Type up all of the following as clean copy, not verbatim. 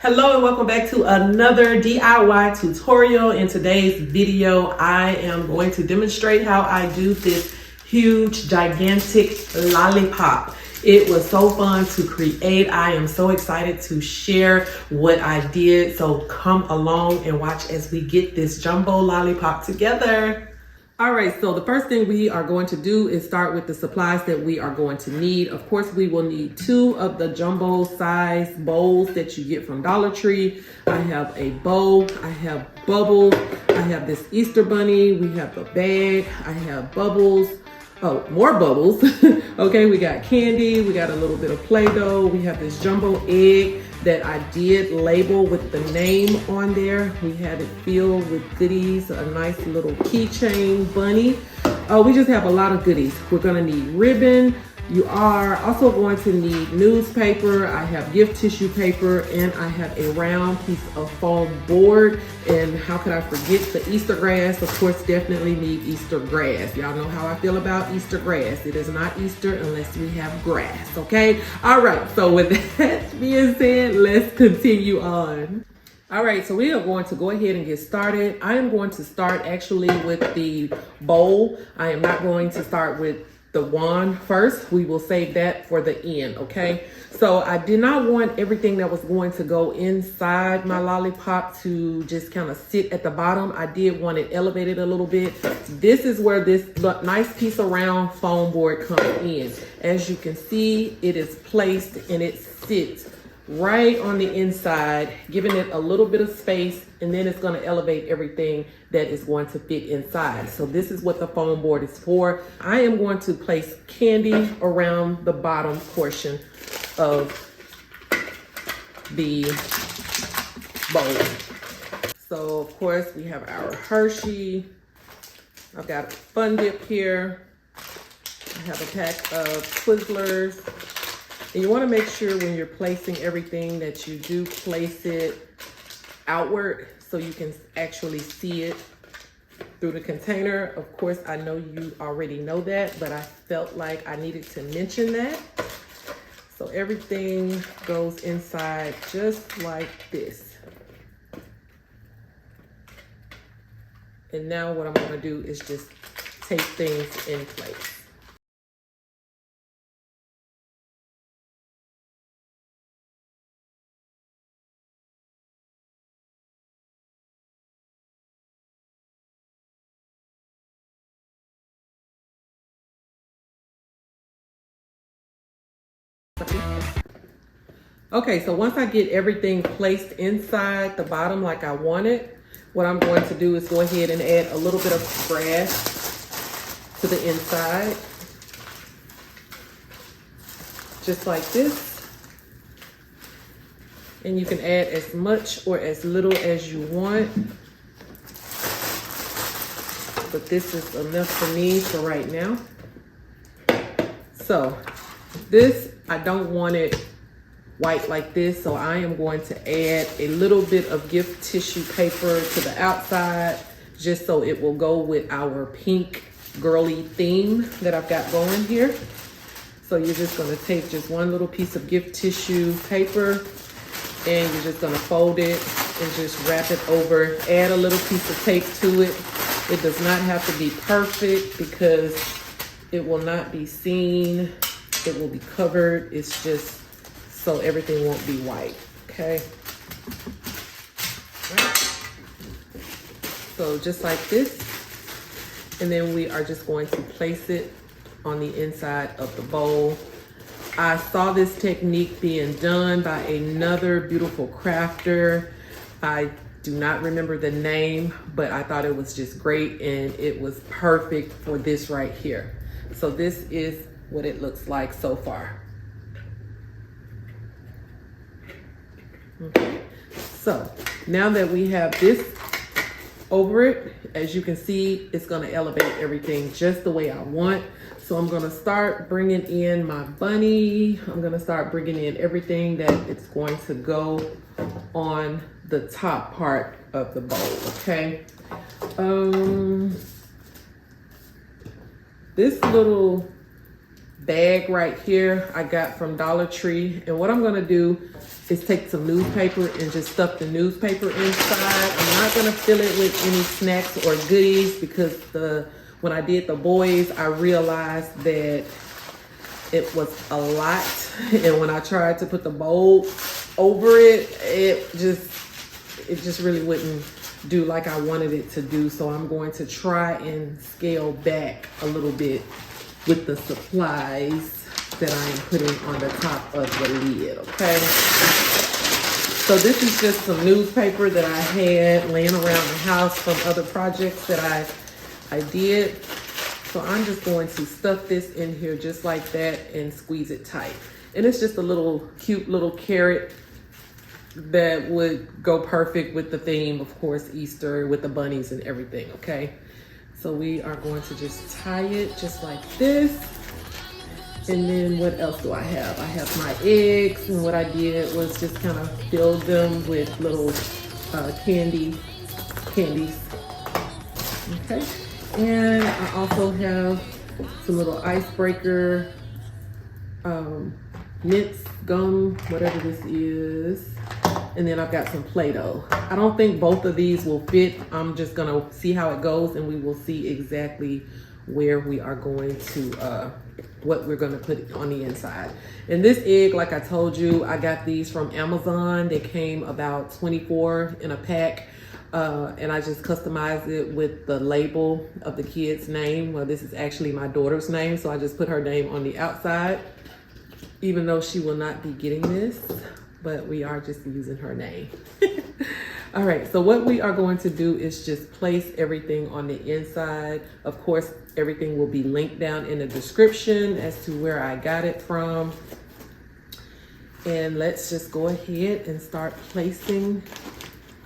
Hello and welcome back to another DIY tutorial. In today's video, I am going to demonstrate how I do this huge, gigantic lollipop. It was so fun to create. I am so excited to share what I did. So come along and watch as we get this jumbo lollipop together. All right, so the first thing we are going to do is start with the supplies that we are going to need. Of course, we will need 2 of the jumbo size bowls that you get from Dollar Tree. I have a bowl, I have bubbles, I have this Easter bunny, we have the bag, I have bubbles. Oh, more bubbles. Okay, we got candy, we got a little bit of Play-Doh, we have this jumbo egg that I did label with the name on there. We had it filled with goodies, a nice little keychain bunny. We just have a lot of goodies. We're gonna need ribbon. You are also going to need newspaper. I have gift tissue paper, and I have a round piece of foam board. And how could I forget the Easter grass? Of course, definitely need Easter grass. Y'all know how I feel about Easter grass. It is not Easter unless we have grass, okay? All right, so with that being said, let's continue on. All right, so we are going to go ahead and get started. I am going to start actually with the bowl. I am not going to start with the wand first. We will save that for the end, okay? So I did not want everything that was going to go inside my lollipop to just kind of sit at the bottom. I did want it elevated a little bit. This is where this nice piece of round foam board comes in. As you can see, it is placed and it sits right on the inside, giving it a little bit of space, and then it's going to elevate everything that is going to fit inside. So this is what the foam board is for. I am going to place candy around the bottom portion of the bowl. So of course we have our Hershey. I've got a Fun Dip here. I have a pack of Twizzlers. And you want to make sure when you're placing everything that you do place it outward so you can actually see it through the container. Of course, I know you already know that, but I felt like I needed to mention that. So everything goes inside just like this. And now what I'm going to do is just tape things in place. Okay, so once I get everything placed inside the bottom like I want it, what I'm going to do is go ahead and add a little bit of grass to the inside. Just like this. And you can add as much or as little as you want. But this is enough for me for right now. So this, I don't want it white like this, so I am going to add a little bit of gift tissue paper to the outside just so it will go with our pink girly theme that I've got going here. So you're just going to take just one little piece of gift tissue paper and you're just going to fold it and just wrap it over. Add a little piece of tape to it. It does not have to be perfect because it will not be seen. It will be covered. It's just so everything won't be white, okay? Right. So just like this. And then we are just going to place it on the inside of the bowl. I saw this technique being done by another beautiful crafter. I do not remember the name, but I thought it was just great and it was perfect for this right here. So this is what it looks like so far. Okay, so now that we have this over it, as you can see, it's going to elevate everything just the way I want. So I'm going to start bringing in my bunny. I'm going to start bringing in everything that it's going to go on the top part of the bowl, okay? This little bag right here I got from Dollar Tree. And what I'm gonna do is take some newspaper and just stuff the newspaper inside. I'm not gonna fill it with any snacks or goodies because when I did the boys, I realized that it was a lot. And when I tried to put the bowl over it, it just really wouldn't do like I wanted it to do. So I'm going to try and scale back a little bit with the supplies that I am putting on the top of the lid, okay? So this is just some newspaper that I had laying around the house from other projects that I did. So I'm just going to stuff this in here just like that and squeeze it tight. And it's just a little cute little carrot that would go perfect with the theme, of course, Easter with the bunnies and everything, okay? So we are going to just tie it just like this. And then what else do I have? I have my eggs, and what I did was just kind of fill them with little candies, okay? And I also have some little icebreaker, mints, gum, whatever this is. And then I've got some Play-Doh. I don't think both of these will fit. I'm just gonna see how it goes and we will see exactly where we are going to, what we're gonna put on the inside. And this egg, like I told you, I got these from Amazon. They came about 24 in a pack. And I just customized it with the label of the kid's name. Well, this is actually my daughter's name, so I just put her name on the outside, even though she will not be getting this, but we are just using her name. All right, so what we are going to do is just place everything on the inside. Of course, everything will be linked down in the description as to where I got it from. And let's just go ahead and start placing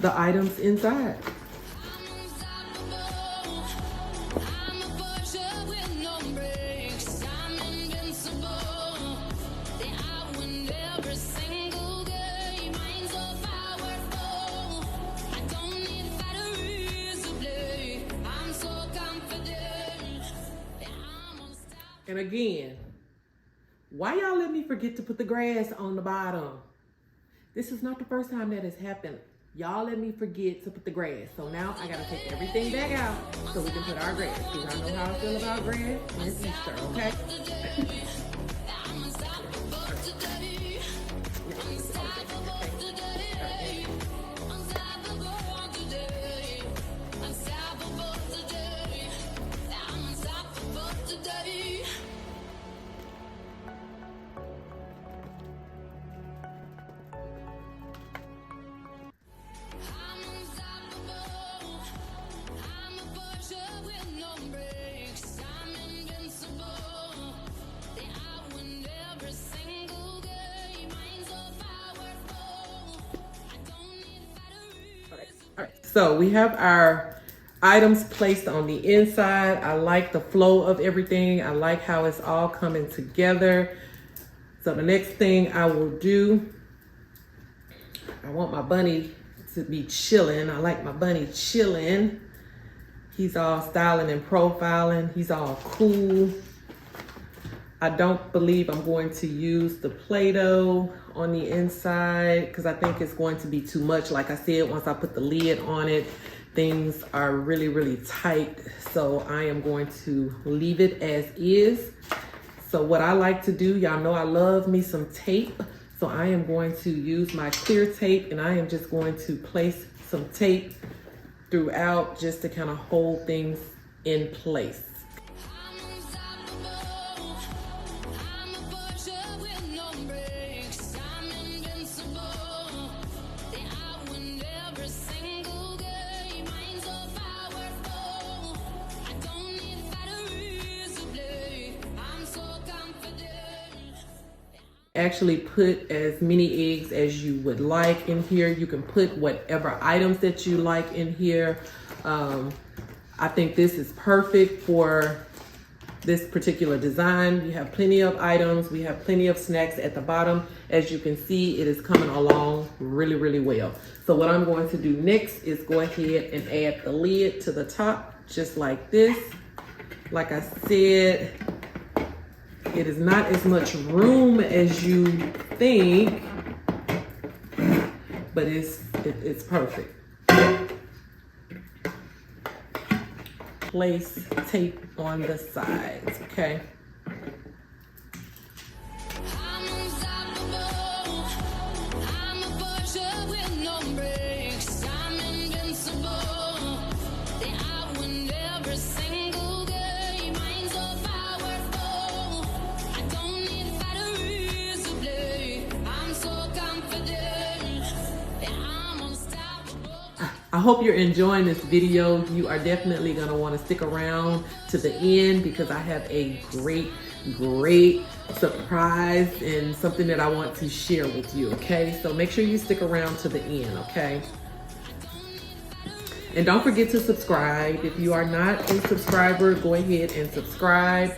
the items inside. And again, why y'all let me forget to put the grass on the bottom? This is not the first time that has happened. Y'all let me forget to put the grass. So now I gotta take everything back out so we can put our grass. Because I know how I feel about grass and it's Easter, okay? All right, so we have our items placed on the inside. I like the flow of everything. I like how it's all coming together. So the next thing I will do, I want my bunny to be chilling. I like my bunny chilling. He's all styling and profiling. He's all cool. I don't believe I'm going to use the Play-Doh on the inside because I think it's going to be too much. Like I said, once I put the lid on it, things are really, really tight. So I am going to leave it as is. So what I like to do, y'all know I love me some tape. So I am going to use my clear tape and I am just going to place some tape throughout just to kind of hold things in place. Actually put as many eggs as you would like in here. You can put whatever items that you like in here. I think this is perfect for this particular design. You have plenty of items. We have plenty of snacks at the bottom. As you can see, it is coming along really, really well. So what I'm going to do next is go ahead and add the lid to the top, just like this. Like I said, It is not as much room as you think, but it's perfect. Place tape on the sides, okay? I hope you're enjoying this video. You are definitely gonna wanna stick around to the end because I have a great surprise and something that I want to share with you, okay? So make sure you stick around to the end, okay? And don't forget to subscribe. If you are not a subscriber, go ahead and subscribe.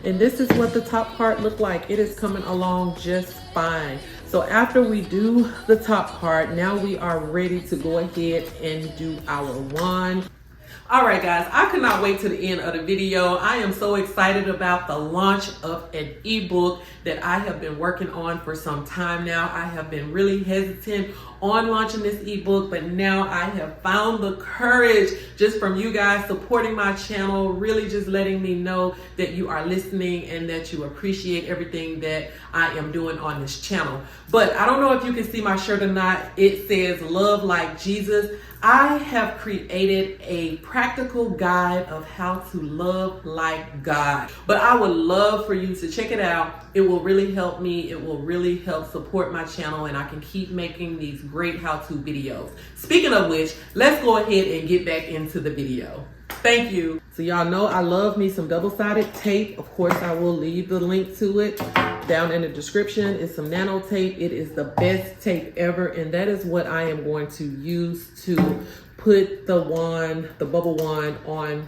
And this is what the top part looked like. It is coming along just fine. So after we do the top part, now we are ready to go ahead and do our wand. All right, guys, I could not wait to the end of the video. I am so excited about the launch of an ebook that I have been working on for some time now. I have been really hesitant on launching this ebook, but now I have found the courage just from you guys supporting my channel, really just letting me know that you are listening and that you appreciate everything that I am doing on this channel. But I don't know if you can see my shirt or not. It says "Love Like Jesus." I have created a practical guide of how to love like God. But I would love for you to check it out. It will really help me. It will really help support my channel, and I can keep making these great how-to videos. Speaking of which, let's go ahead and get back into the video. Thank you. So y'all know I love me some double-sided tape. Of course, I will leave the link to it down in the description. It's some nano tape. It is the best tape ever, and that is what I am going to use to put the wand, the bubble wand, on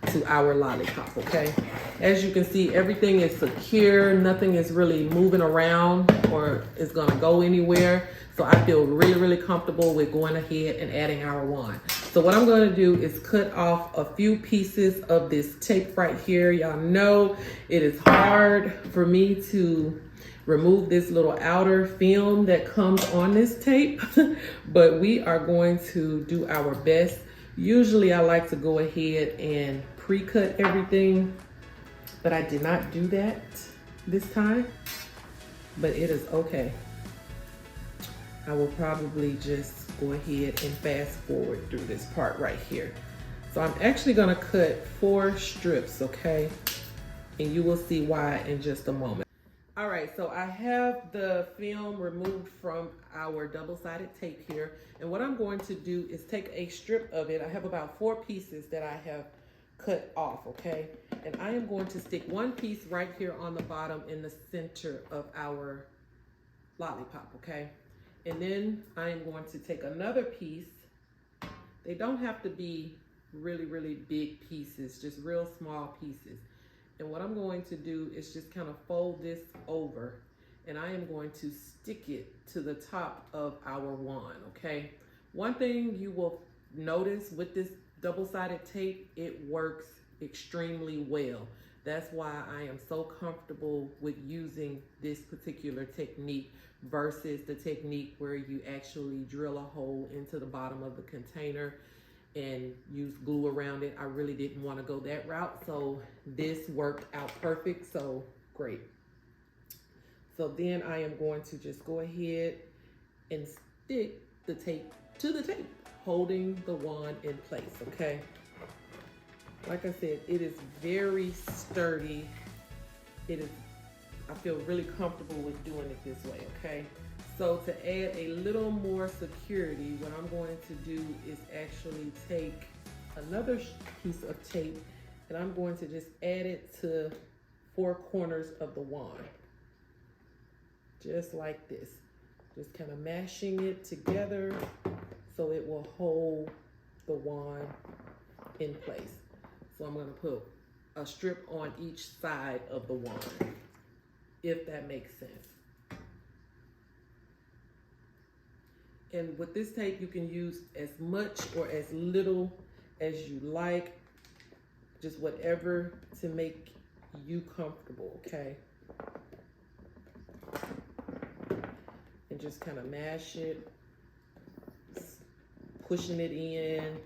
to our lollipop, okay? As you can see, everything is secure. Nothing is really moving around or is gonna go anywhere. So I feel really comfortable with going ahead and adding our wand. So what I'm gonna do is cut off a few pieces of this tape right here. Y'all know it is hard for me to remove this little outer film that comes on this tape, but we are going to do our best. Usually I like to go ahead and pre-cut everything, but I did not do that this time, but it is okay. I will probably just go ahead and fast forward through this part right here. So I'm actually gonna cut 4 strips, okay? And you will see why in just a moment. All right, so I have the film removed from our double-sided tape here. And what I'm going to do is take a strip of it. I have about 4 pieces that I have cut off, okay? And I am going to stick 1 piece right here on the bottom in the center of our lollipop, okay? And then I am going to take another piece. They don't have to be really big pieces, just real small pieces. And what I'm going to do is just kind of fold this over, and I am going to stick it to the top of our wand, okay? One thing you will notice with this double-sided tape, it works extremely well. That's why I am so comfortable with using this particular technique versus the technique where you actually drill a hole into the bottom of the container and use glue around it. I really didn't want to go that route, so this worked out perfect, so great. So then I am going to just go ahead and stick the tape to the tape, holding the wand in place, okay? Like I said, it is very sturdy. I feel really comfortable with doing it this way, okay? So to add a little more security, what I'm going to do is actually take another piece of tape, and I'm going to just add it to 4 corners of the wand. Just like this. Just kind of mashing it together so it will hold the wand in place. So I'm going to put a strip on each side of the wand, if that makes sense. And with this tape, you can use as much or as little as you like, just whatever to make you comfortable, okay? And just kind of mash it, pushing it in,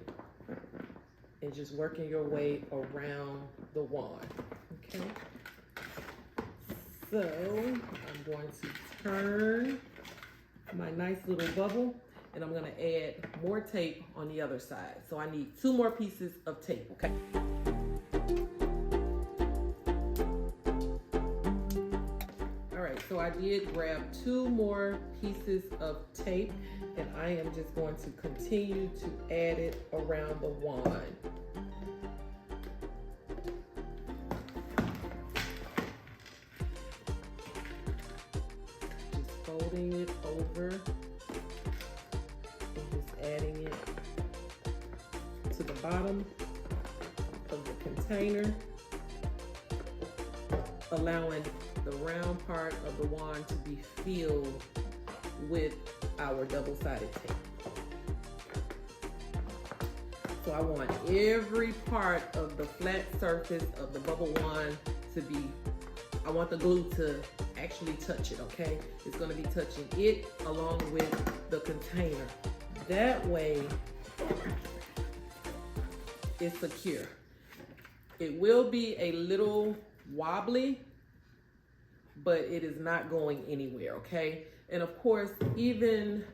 and just working your way around the wand, okay? So I'm going to turn my nice little bubble, and I'm gonna add more tape on the other side. So I need 2 more pieces of tape, okay? All right, so I did grab 2 more pieces of tape, and I am just going to continue to add it around the wand. Just folding it over and just adding it to the bottom of the container, allowing the round part of the wand to be filled with our double-sided tape. So I want every part of the flat surface of the bubble wand to be, I want the glue to actually touch it, okay? It's gonna be touching it along with the container. That way, it's secure. It will be a little wobbly, but it is not going anywhere, okay? And of course, even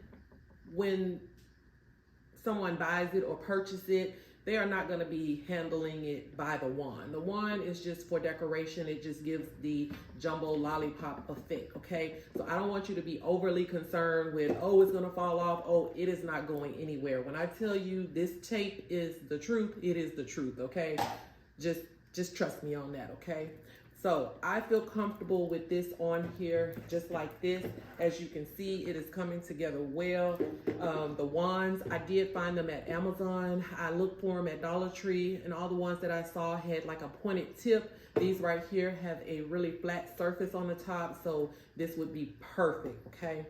when someone buys it or purchases it, they are not gonna be handling it by the wand. The wand is just for decoration. It just gives the Jumbo Lollipop effect, okay? So I don't want you to be overly concerned with, oh, it's gonna fall off. Oh, it is not going anywhere. When I tell you this tape is the truth, it is the truth, okay? Just trust me on that, okay? So I feel comfortable with this on here, just like this. As you can see, it is coming together well. The wands, I did find them at Amazon. I looked for them at Dollar Tree, and all the ones that I saw had like a pointed tip. These right here have a really flat surface on the top, so this would be perfect, okay?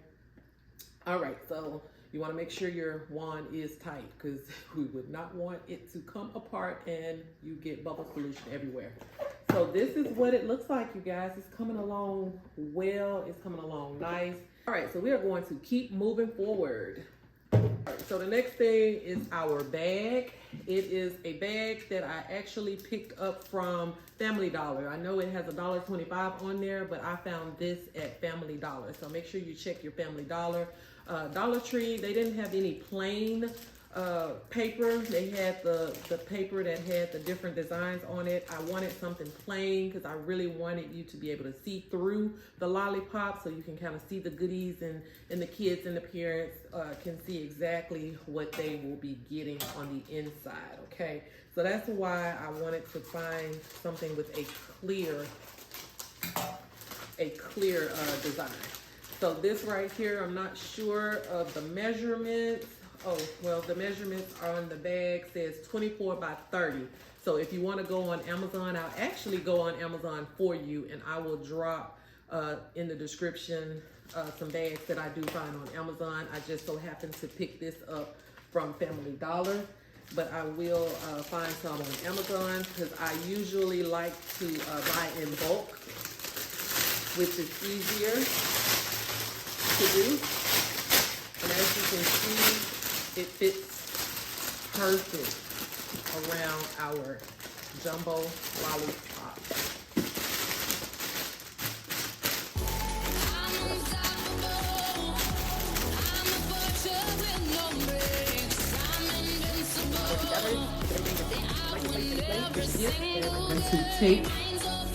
All right, so you wanna make sure your wand is tight, because we would not want it to come apart and you get bubble solution everywhere. So this is what it looks like, you guys. It's coming along well. It's coming along nice. All right, so we are going to keep moving forward. All right, so the next thing is our bag. It is a bag that I actually picked up from Family Dollar. I know it has $1.25 on there, but I found this at Family Dollar. So make sure you check your Family Dollar. Dollar Tree, they didn't have any plain paper. They had the paper that had the different designs on it. I wanted something plain because I really wanted you to be able to see through the lollipop, so you can kind of see the goodies, and the kids and the parents can see exactly what they will be getting on the inside, okay? So that's why I wanted to find something with a clear design. So this right here, I'm not sure of the measurements. Oh, well, the measurements on the bag says 24 by 30. So if you want to go on Amazon, I'll actually go on Amazon for you, and I will drop in the description some bags that I do find on Amazon. I just so happen to pick this up from Family Dollar, but I will find some on Amazon because I usually like to buy in bulk, which is easier to do. And as you can see, it fits perfect around our Jumbo Lollipop. And to take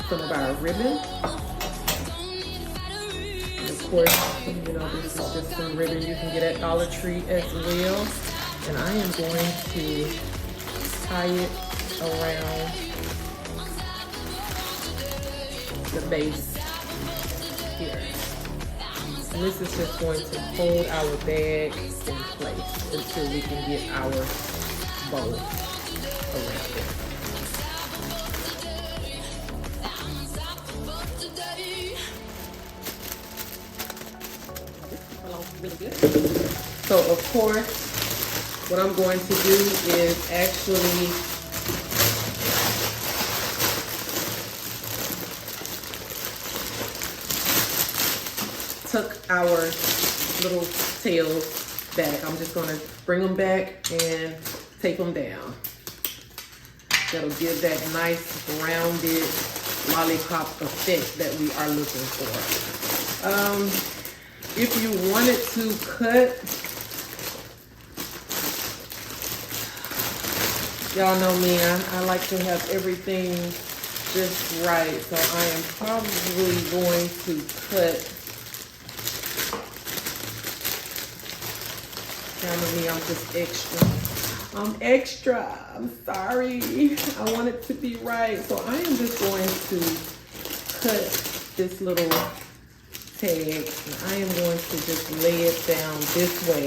some of our ribbon. Of course, you know, this is just some ribbon you can get at Dollar Tree as well. And I am going to tie it around the base here. And this is just going to hold our bag in place until we can get our bow around it. Really good. So of course, what I'm going to do is actually tuck our little tails back. I'm just gonna bring them back and tape them down. That'll give that nice rounded lollipop effect that we are looking for. If you wanted to cut, y'all know me, I like to have everything just right. So I am probably going to cut, y'all know me, I'm just extra. I'm extra, I'm sorry. I want it to be right. So I am just going to cut this little tag, and I am going to just lay it down this way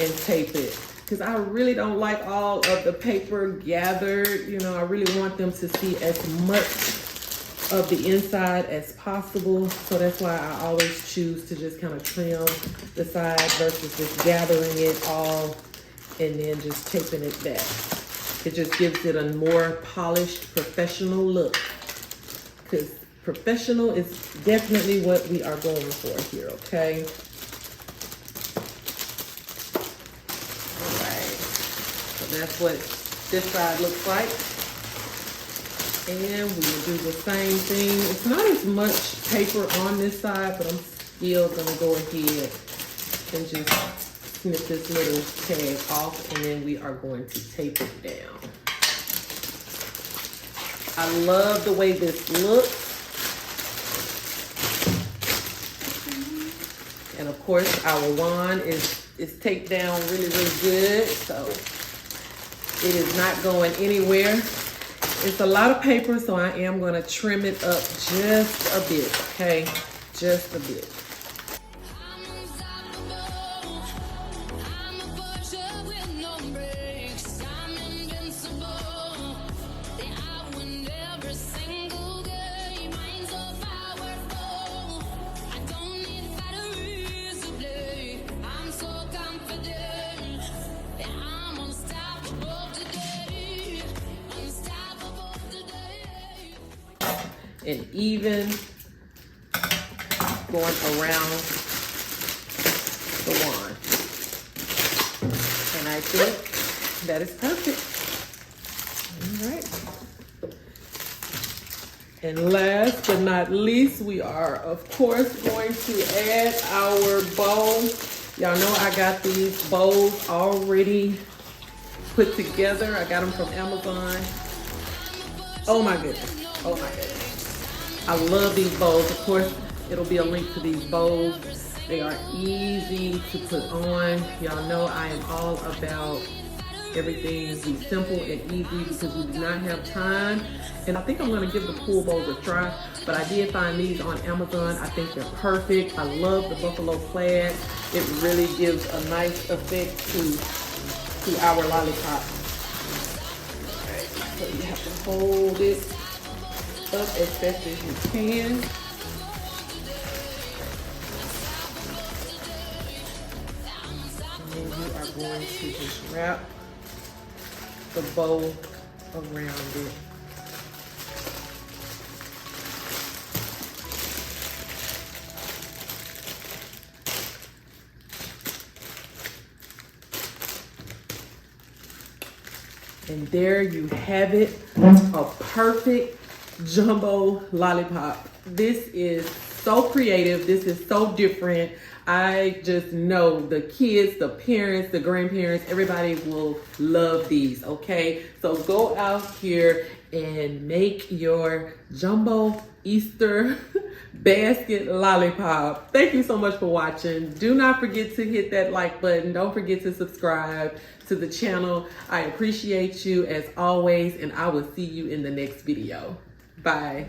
and tape it. Because I really don't like all of the paper gathered. You know, I really want them to see as much of the inside as possible. So that's why I always choose to just kind of trim the side versus just gathering it all and then just taping it back. It just gives it a more polished, professional look. Because professional is definitely what we are going for here, okay? All right, so that's what this side looks like. And we will do the same thing. It's not as much paper on this side, but I'm still gonna go ahead and just snip this little tag off, and then we are going to tape it down. I love the way this looks. And of course, our wand is taped down really, really good. So it is not going anywhere. It's a lot of paper, so I am going to trim it up just a bit, okay? Just a bit. And even going around the wand. And I think that is perfect. All right. And last but not least, we are, of course, going to add our bow. Y'all know I got these bows already put together. I got them from Amazon. Oh my goodness. Oh my goodness. I love these bows. Of course, it'll be a link to these bows. They are easy to put on. Y'all know I am all about everything be simple and easy because we do not have time. And I think I'm gonna give the pool bows a try, but I did find these on Amazon. I think they're perfect. I love the buffalo plaid. It really gives a nice effect to our lollipop. All right, so you have to hold it up as best as you can. And then you are going to just wrap the bow around it. And there you have it, a perfect jumbo lollipop. This is so creative. This is so different. I just know the kids, the parents, the grandparents, everybody will love these, okay? So go out here and make your jumbo Easter basket lollipop. Thank you so much for watching. Do not forget to hit that like button. Don't forget to subscribe to the channel. I appreciate you as always, and I will see you in the next video. Bye.